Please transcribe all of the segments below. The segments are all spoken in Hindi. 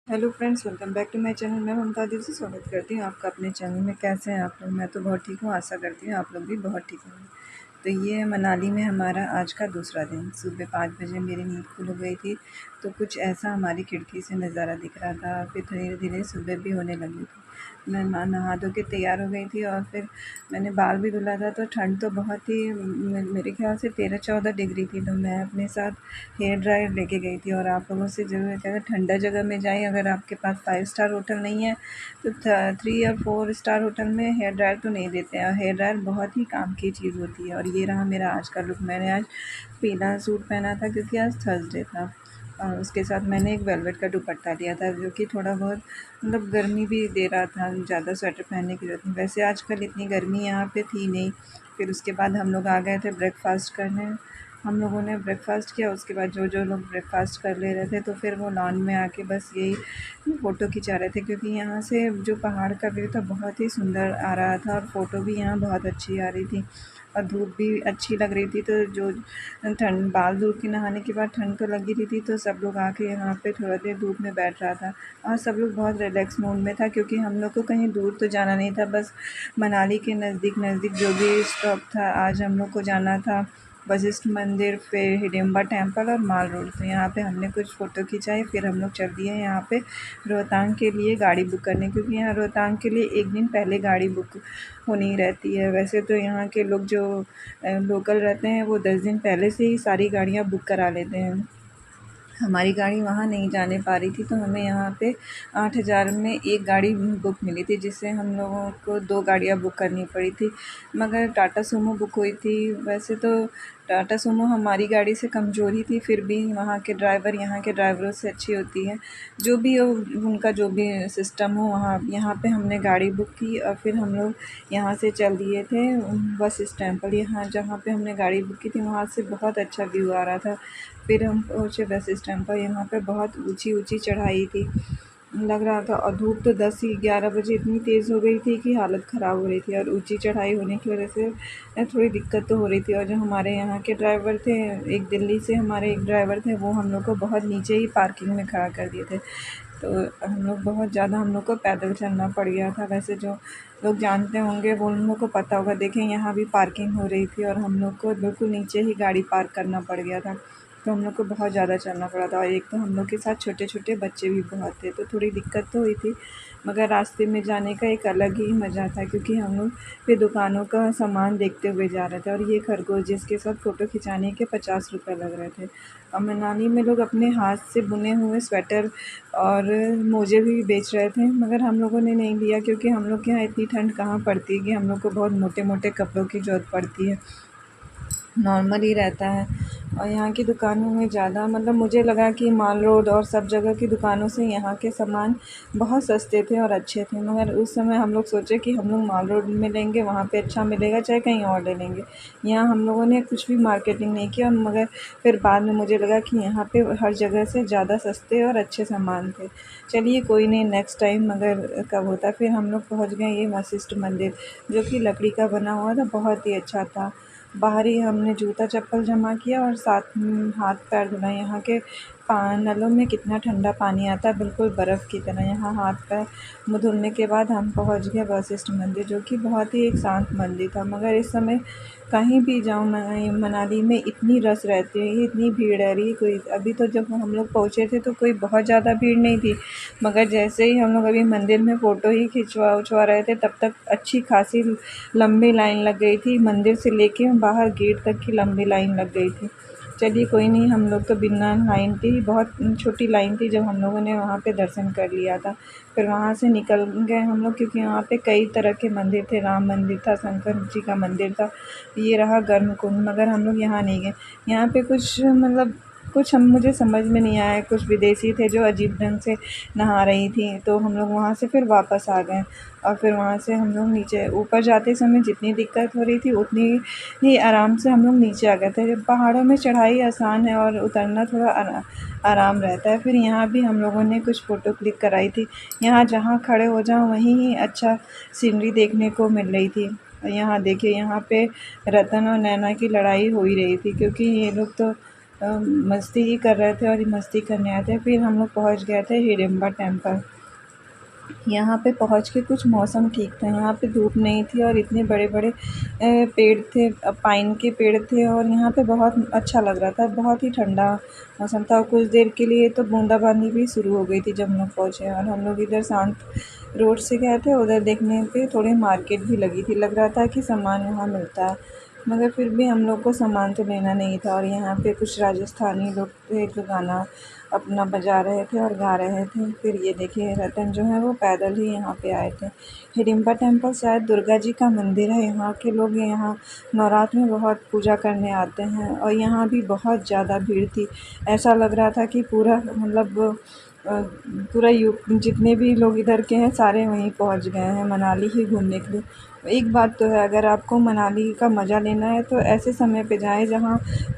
Hello friends, welcome back to my channel. मैं ममता दिल से स्वागत करती हूँ आपका अपने चैनल में। कैसे हैं आप लोग? मैं तो बहुत ठीक हूँ। आशा करती हूँ आप लोग भी बहुत ठीक होंगे। तो ये मनाली में हमारा आज का दूसरा दिन। सुबह 5 बजे मेरी नींद खुल गई थी, तो कुछ ऐसा हमारी खिड़की से नज़ारा दिख रहा था। फिर धीरे धीरे सुबह भी होने लगी थी। मैं नहा धो के तैयार हो गई थी और फिर मैंने बाल भी धुला था। तो ठंड तो बहुत ही मेरे ख्याल से 13-14 डिग्री थी। तो मैं अपने साथ हेयर ड्रायर लेके गई थी। और आप लोगों से ज़रूर है कि अगर ठंडा जगह में जाएँ, अगर आपके पास 5 स्टार होटल नहीं है तो 3 या 4 स्टार होटल में हेयर ड्रायर तो नहीं देते हैं। और हेयर ड्रायर बहुत ही काम की चीज़ होती है। और ये रहा मेरा आज का लुक। मैंने आज पीला सूट पहना था क्योंकि आज थर्सडे था। और उसके साथ मैंने एक वेलवेट का दुपट्टा लिया था जो कि थोड़ा बहुत गर्मी भी दे रहा था, ज़्यादा स्वेटर पहनने की ज़रूरत नहीं। वैसे आजकल इतनी गर्मी यहाँ पे थी नहीं। फिर उसके बाद हम लोग आ गए थे ब्रेकफ़ास्ट करने। हम लोगों ने ब्रेकफ़ास्ट किया। उसके बाद जो लोग ब्रेकफ़ास्ट कर ले रहे थे तो फिर वो लॉन में आके बस यही फ़ोटो खिंचा रहे थे, क्योंकि यहाँ से जो पहाड़ का व्यू था बहुत ही सुंदर आ रहा था और फ़ोटो भी यहाँ बहुत अच्छी आ रही थी। और धूप भी अच्छी लग रही थी। तो जो ठंड बाल धूप के नहाने के बाद ठंड तो लगी रही थी, तो सब लोग आके यहाँ पे थोड़ा देर धूप में बैठ रहा था। और सब लोग बहुत रिलैक्स मूड में था, क्योंकि हम लोग को कहीं दूर तो जाना नहीं था। बस मनाली के नज़दीक नज़दीक जो भी स्टॉप था, आज हम लोग को जाना था वशिष्ठ मंदिर, फिर हिडिंबा टेम्पल और माल रोड। तो यहाँ पे हमने कुछ फ़ोटो खिंचाए। फिर हम लोग चल दिए यहाँ पे रोहतांग के लिए गाड़ी बुक करने, क्योंकि यहाँ रोहतांग के लिए एक दिन पहले गाड़ी बुक होनी रहती है। वैसे तो यहाँ के लोग जो लोकल रहते हैं वो 10 दिन पहले से ही सारी गाड़ियाँ बुक करा लेते हैं। हमारी गाड़ी वहाँ नहीं जाने पा रही थी, तो हमें यहाँ पे 8,000 में एक गाड़ी बुक मिली थी, जिससे हम लोगों को 2 गाड़ियाँ बुक करनी पड़ी थी। मगर टाटा सूमो बुक हुई थी। वैसे तो टाटा सूमो हमारी गाड़ी से कमज़ोर ही थी, फिर भी वहाँ के ड्राइवर यहाँ के ड्राइवरों से अच्छी होती है। जो भी हो, उनका जो भी सिस्टम हो, वहाँ यहाँ पे हमने गाड़ी बुक की। और फिर हम लोग यहाँ से चल दिए थे वशिष्ठ टेम्पल। यहाँ जहाँ पे हमने गाड़ी बुक की थी वहाँ से बहुत अच्छा व्यू आ रहा था। फिर हम पहुँचे वशिष्ठ टेम्पल। यहाँ पे बहुत ऊँची चढ़ाई थी, लग रहा था। और धूप तो 10 ही 11 बजे इतनी तेज़ हो गई थी कि हालत ख़राब हो रही थी। और ऊँची चढ़ाई होने की वजह से थोड़ी दिक्कत तो हो रही थी। और जो हमारे यहाँ के ड्राइवर थे, एक दिल्ली से हमारे एक ड्राइवर थे, वो हम लोग को बहुत नीचे ही पार्किंग में खड़ा कर दिए थे। तो हम लोग बहुत ज़्यादा हम लोग को पैदल चलना पड़ गया था। वैसे जो लोग जानते होंगे वो उन लोग को पता होगा। देखें, यहाँ भी पार्किंग हो रही थी और हम लोग को बिल्कुल नीचे ही गाड़ी पार्क करना पड़ गया था। तो हम लोग को बहुत ज़्यादा चलना पड़ा था। और एक तो हम लोग के साथ छोटे-छोटे बच्चे भी बहुत थे, तो थोड़ी दिक्कत तो हुई थी। मगर रास्ते में जाने का एक अलग ही मज़ा था, क्योंकि हम लोग फिर दुकानों का सामान देखते हुए जा रहे थे। और ये खरगोश जिसके साथ फ़ोटो खिंचाने के 50 रुपये लग रहे थे। और मनाली में लोग अपने हाथ से बुने हुए स्वेटर और मोजे भी बेच रहे थे, मगर हम लोगों ने नहीं लिया, क्योंकि हम लोग के यहाँ इतनी ठंड कहाँ पड़ती है कि हम लोग को बहुत मोटे-मोटे कपड़ों की ज़रूरत पड़ती है। नॉर्मल ही रहता है। और यहाँ की दुकानों में ज़्यादा मुझे लगा कि माल रोड और सब जगह की दुकानों से यहाँ के सामान बहुत सस्ते थे और अच्छे थे। मगर उस समय हम लोग सोचे कि हम लोग माल रोड में लेंगे, वहाँ पे अच्छा मिलेगा, चाहे कहीं और ले लेंगे। यहाँ हम लोगों ने कुछ भी मार्केटिंग नहीं किया। मगर फिर बाद में मुझे लगा कि यहाँ पे हर जगह से ज़्यादा सस्ते और अच्छे सामान थे। चलिए कोई नहीं, नेक्स्ट टाइम अगर कब होता। फिर हम लोग पहुँच गए ये वशिष्ठ मंदिर, जो कि लकड़ी का बना हुआ था, बहुत ही अच्छा था। बाहर ही हमने जूता चप्पल जमा किया और साथ में हाथ पैर धुला। यहाँ के नलों में कितना ठंडा पानी आता है, बिल्कुल बर्फ़ की तरह। यहाँ हाथ पैर मुँह धुलने के बाद हम पहुँच गए वशिष्ठ मंदिर, जो कि बहुत ही एक शांत मंदिर था। मगर इस समय कहीं भी जाऊँ मनाली में इतनी रश रहती है, इतनी भीड़ रह रही है। कोई अभी तो जब हम लोग पहुँचे थे तो कोई बहुत ज़्यादा भीड़ नहीं थी। मगर जैसे ही हम लोग अभी मंदिर में फ़ोटो ही खिंचवा उचवा रहे थे, तब तक अच्छी खासी लंबी लाइन लग गई थी। मंदिर से लेके बाहर गेट तक की लंबी लाइन लग गई थी। चलिए कोई नहीं, हम लोग तो बिना लाइन थी, बहुत छोटी लाइन थी जब हम लोगों ने वहाँ पे दर्शन कर लिया था। फिर वहाँ से निकल गए हम लोग, क्योंकि वहाँ पे कई तरह के मंदिर थे। राम मंदिर था, शंकर जी का मंदिर था, ये रहा गर्मकुंड। मगर हम लोग यहाँ नहीं गए। यहाँ पे कुछ हम मुझे समझ में नहीं आया। कुछ विदेशी थे जो अजीब ढंग से नहा रही थी, तो हम लोग वहाँ से फिर वापस आ गए। और फिर वहाँ से हम लोग नीचे ऊपर जाते समय जितनी दिक्कत हो रही थी, उतनी ही आराम से हम लोग नीचे आ गए थे। जब पहाड़ों में चढ़ाई आसान है और उतरना थोड़ा आराम रहता है। फिर यहाँ भी हम लोगों ने कुछ फ़ोटो क्लिक कराई थी। यहाँ जहाँ खड़े हो जाओ वहीं ही अच्छा सीनरी देखने को मिल रही थी। और यहाँ देखिए, यहाँ पे रतन और नैना की लड़ाई हो ही रही थी, क्योंकि ये लोग तो मस्ती ही कर रहे थे और मस्ती करने आए थे। फिर हम लोग पहुँच गए थे हिडिंबा टेम्पल। यहाँ पे पहुँच के कुछ मौसम ठीक था, यहाँ पे धूप नहीं थी और इतने बड़े-बड़े पेड़ थे, पाइन के पेड़ थे और यहाँ पे बहुत अच्छा लग रहा था, बहुत ही ठंडा मौसम था। और कुछ देर के लिए तो बूंदाबांदी भी शुरू हो गई थी जब हम लोग पहुँचे। और हम लोग इधर शांत रोड से गए थे, उधर देखने पे थोड़ी मार्केट भी लगी थी, लग रहा था कि सामान वहाँ मिलता है, मगर फिर भी हम लोग को सामान तो लेना नहीं था। और यहाँ पे कुछ राजस्थानी लोग थे जो गाना अपना बजा रहे थे और गा रहे थे। फिर ये देखिए रतन जो है वो पैदल ही यहाँ पे आए थे। हिडिंबा टेम्पल शायद दुर्गा जी का मंदिर है। यहाँ के लोग यहाँ नवरात्र में बहुत पूजा करने आते हैं और यहाँ भी बहुत ज़्यादा भीड़ थी। ऐसा लग रहा था कि पूरा मतलब पूरा जितने भी लोग इधर के हैं सारे वहीं पहुँच गए हैं मनाली ही घूमने के लिए। एक बात तो है, अगर आपको मनाली का मज़ा लेना है तो ऐसे समय पे जाएँ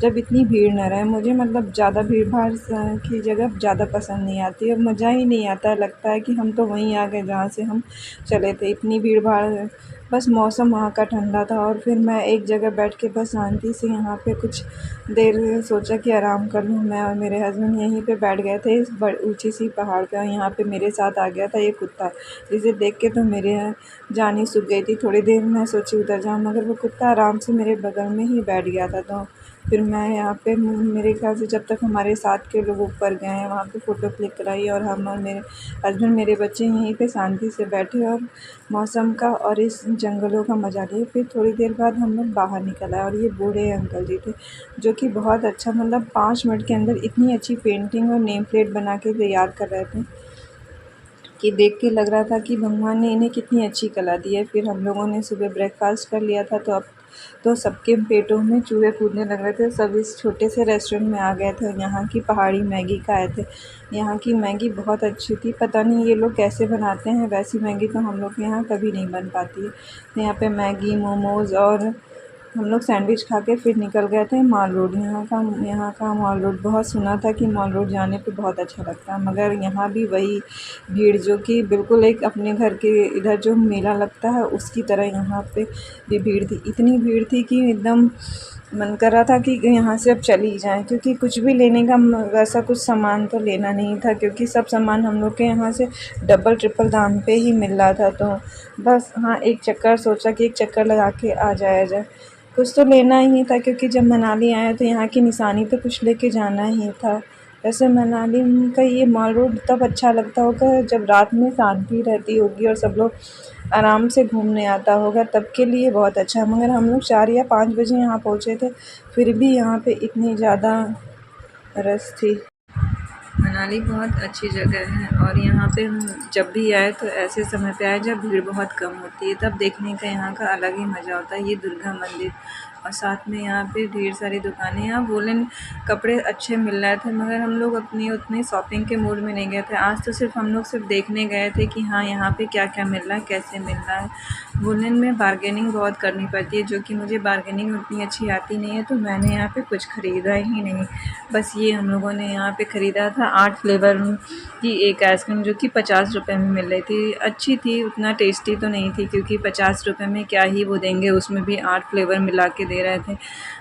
जब इतनी भीड़ ना रहे। मुझे मतलब ज़्यादा भीड़-भाड़ की जगह ज़्यादा पसंद नहीं आती है, मज़ा ही नहीं आता है, लगता है कि हम तो वहीं आ गए जहाँ से हम चले थे। इतनी भीड़-भाड़, बस मौसम वहाँ का ठंडा था और फिर मैं एक जगह बैठ के बस शांति से यहाँ पे कुछ देर सोचा कि आराम कर लूँ। मैं और मेरे हस्बैंड यहीं पे बैठ गए थे इस ऊँची सी पहाड़ पे और यहाँ पे मेरे साथ आ गया था ये कुत्ता, जिसे देख के तो मेरे जान ही सूख गई थी। थोड़ी देर मैं सोची उधर जाऊँ, मगर वो कुत्ता आराम से मेरे बगल में ही बैठ गया था। तो फिर मैं यहाँ पे मेरे ख्याल से जब तक हमारे साथ के लोग ऊपर गए हैं वहाँ पे फ़ोटो क्लिक कराई और हम और मेरे हस्बैंड मेरे बच्चे यहीं पे शांति से बैठे और मौसम का और इस जंगलों का मज़ा लिए। फिर थोड़ी देर बाद हम लोग बाहर निकल आए और ये बूढ़े अंकल जी थे जो कि बहुत अच्छा मतलब 5 मिनट के अंदर इतनी अच्छी पेंटिंग और नेम प्लेट बना के तैयार कर रहे थे कि देख के लग रहा था कि भगवान ने इन्हें कितनी अच्छी कला दी है। फिर हम लोगों ने सुबह ब्रेकफ़ास्ट कर लिया था तो अब तो सबके पेटों में चूहे कूदने लग रहे थे। सब इस छोटे से रेस्टोरेंट में आ गए थे। यहाँ की पहाड़ी मैगी खाए थे। यहाँ की मैगी बहुत अच्छी थी। पता नहीं ये लोग कैसे बनाते हैं, वैसी मैगी तो हम लोग के यहाँ कभी नहीं बन पाती है। तो यहाँ पे मैगी, मोमोज़ और हम लोग सैंडविच खा के फिर निकल गए थे मॉल रोड। यहाँ का मॉल रोड बहुत सुना था कि मॉल रोड जाने पे बहुत अच्छा लगता है, मगर यहाँ भी वही भीड़ जो कि बिल्कुल एक अपने घर के इधर जो मेला लगता है उसकी तरह यहाँ पे भी भीड़ थी। इतनी भीड़ थी कि एकदम मन कर रहा था कि यहाँ से अब चली जाएँ, क्योंकि कुछ भी लेने का वैसा कुछ सामान तो लेना नहीं था, क्योंकि सब सामान हम लोग के यहाँ से डबल ट्रिपल दाम पे ही मिल रहा था। तो बस हाँ, एक चक्कर सोचा कि एक चक्कर लगा के आ जाया जाए। कुछ तो लेना ही था, क्योंकि जब मनाली आए तो यहाँ की निशानी तो कुछ लेके जाना ही था। वैसे मनाली का ये मॉल रोड तब अच्छा लगता होगा जब रात में शांति रहती होगी और सब लोग आराम से घूमने आता होगा, तब के लिए बहुत अच्छा है। मगर हम लोग 4 या 5 बजे यहाँ पहुँचे थे, फिर भी यहाँ पे इतनी ज़्यादा रश थी। मनाली बहुत अच्छी जगह है और यहाँ पे हम जब भी आए तो ऐसे समय पे आए जब भीड़ बहुत कम होती है, तब देखने का यहाँ का अलग ही मज़ा होता है। ये दुर्गा मंदिर और साथ में यहाँ पे ढेर सारी दुकानें। यहाँ वूलन कपड़े अच्छे मिल रहे थे, मगर हम लोग अपनी उतनी शॉपिंग के मूड में नहीं गए थे। आज तो सिर्फ हम लोग सिर्फ देखने गए थे कि हाँ यहाँ पे क्या क्या मिल रहा है, कैसे मिल रहा है। वूलन में बार्गेनिंग बहुत करनी पड़ती है, जो कि मुझे बार्गेनिंग उतनी अच्छी आती नहीं है, तो मैंने यहाँ पे कुछ ख़रीदा ही नहीं। बस ये हम लोगों ने यहाँ पे ख़रीदा था 8 फ्लेवर की एक आइसक्रीम, जो कि 50 रुपये में मिल रही थी। अच्छी थी, उतना टेस्टी तो नहीं थी, क्योंकि 50 रुपये में क्या ही वो देंगे, उसमें भी 8 फ्लेवर मिला के दे रहे थे।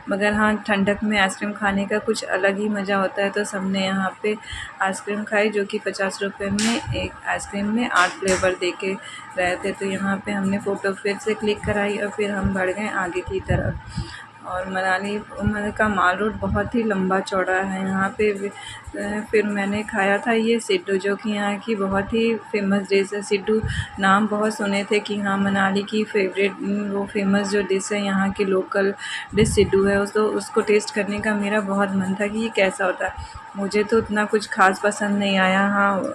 मगर हाँ, ठंडक में आइसक्रीम खाने का कुछ अलग ही मज़ा होता है। तो सबने यहाँ पे आइसक्रीम खाई, जो कि 50 रुपये में एक आइसक्रीम में 8 फ्लेवर दे के रहे थे। तो यहाँ पे हमने फ़ोटो फिर से क्लिक कराई और फिर हम बढ़ गए आगे की तरफ। और मनाली का मॉल रोड बहुत ही लंबा चौड़ा है। यहाँ पे फिर मैंने खाया था ये सिड्डू, जो कि यहाँ की बहुत ही फेमस डिश है। सिड्डू नाम बहुत सुने थे कि हाँ मनाली की फेवरेट वो फेमस जो डिश है, यहाँ की लोकल डिश सिड्डू है। उसको टेस्ट करने का मेरा बहुत मन था कि ये कैसा होता है। मुझे तो उतना कुछ ख़ास पसंद नहीं आया। हाँ,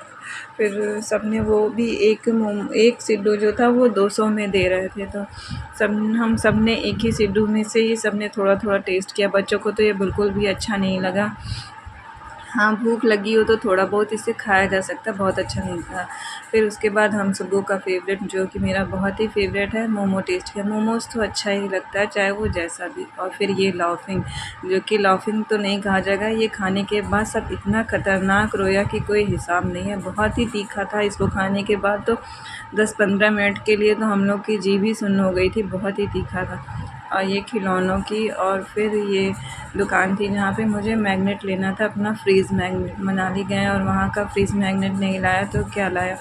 फिर सबने वो भी एक सिड्डू जो था वो 200 में दे रहे थे, तो हम सब ने एक ही सिड्डू में से ही सब ने थोड़ा थोड़ा टेस्ट किया। बच्चों को तो ये बिल्कुल भी अच्छा नहीं लगा। हाँ, भूख लगी हो तो थोड़ा बहुत इसे खाया जा सकता है, बहुत अच्छा नहीं था। फिर उसके बाद हम सबों का फ़ेवरेट, जो कि मेरा बहुत ही फ़ेवरेट है, मोमो टेस्ट किया। मोमोज़ तो अच्छा ही लगता है, चाहे वो जैसा भी। और फिर ये लाफिंग, जो कि लाफिंग तो नहीं कहा जाएगा, ये खाने के बाद सब इतना ख़तरनाक रोया कि कोई हिसाब नहीं है। बहुत ही तीखा था, इसको खाने के बाद तो 10-15 मिनट के लिए तो हम लोग की जीभ ही सुन्न हो गई थी, बहुत ही तीखा था। और ये खिलौनों की। और फिर ये दुकान थी जहाँ पे मुझे मैग्नेट लेना था, अपना फ्रीज़ मैग्नेट। मनाली गए और वहाँ का फ्रीज़ मैग्नेट नहीं लाया तो क्या लाया,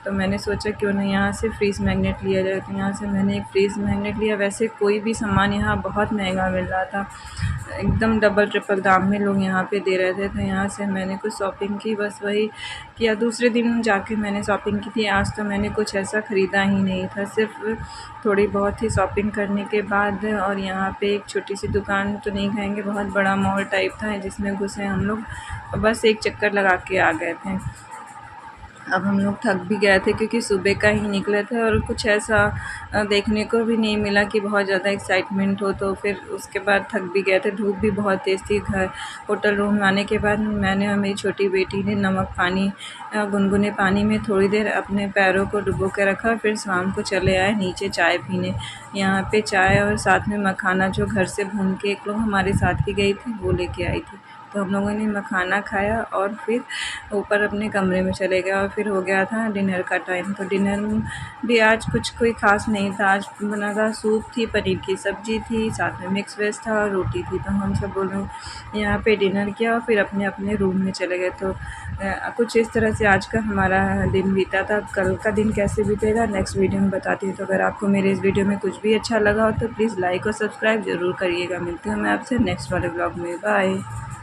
तो मैंने सोचा क्यों ना यहाँ से फ्रीज़ मैग्नेट लिया जाए। तो यहाँ से मैंने एक फ्रीज़ मैग्नेट लिया। वैसे कोई भी सामान यहाँ बहुत महंगा मिल रहा था, एकदम डबल ट्रिपल दाम में लोग यहाँ पे दे रहे थे। तो यहाँ से मैंने कुछ शॉपिंग की, बस वही किया। दूसरे दिन जाके मैंने शॉपिंग की थी। आज तो मैंने कुछ ऐसा ख़रीदा ही नहीं था, सिर्फ थोड़ी बहुत ही शॉपिंग करने के बाद। और यहाँ पे एक छोटी सी दुकान तो नहीं कहेंगे, बहुत बड़ा मॉल टाइप था जिसमें घुसे हम लोग, बस एक चक्कर लगा के आ गए थे। अब हम लोग थक भी गए थे क्योंकि सुबह का ही निकले थे और कुछ ऐसा देखने को भी नहीं मिला कि बहुत ज़्यादा एक्साइटमेंट हो। तो फिर उसके बाद थक भी गए थे, धूप भी बहुत तेज़ थी। घर होटल रूम आने के बाद मैंने और मेरी छोटी बेटी ने नमक पानी, गुनगुने पानी में थोड़ी देर अपने पैरों को डुबो के रखा। फिर शाम को चले आए नीचे चाय पीने। यहाँ पे चाय और साथ में मखाना जो घर से भून के एक लोग हमारे साथ ही गई थी वो लेके आई थी। तो हम लोगों ने मखाना खाया और फिर ऊपर अपने कमरे में चले गए। और फिर हो गया था डिनर का टाइम। तो डिनर भी आज कुछ कोई ख़ास नहीं था। आज बना था सूप थी, पनीर की सब्ज़ी थी, साथ में मिक्स वेज था और रोटी थी। तो हम सब लोग यहाँ पे डिनर किया और फिर अपने अपने रूम में चले गए। तो कुछ इस तरह से आज का हमारा दिन बीता था। कल का दिन कैसे बीतेगा नेक्स्ट वीडियो में बताती हूँ। तो अगर आपको मेरे इस वीडियो में कुछ भी अच्छा लगा हो तो प्लीज़ लाइक और सब्सक्राइब ज़रूर करिएगा। मिलती हूँ मैं आपसे नेक्स्ट वाले ब्लॉग में। बाय।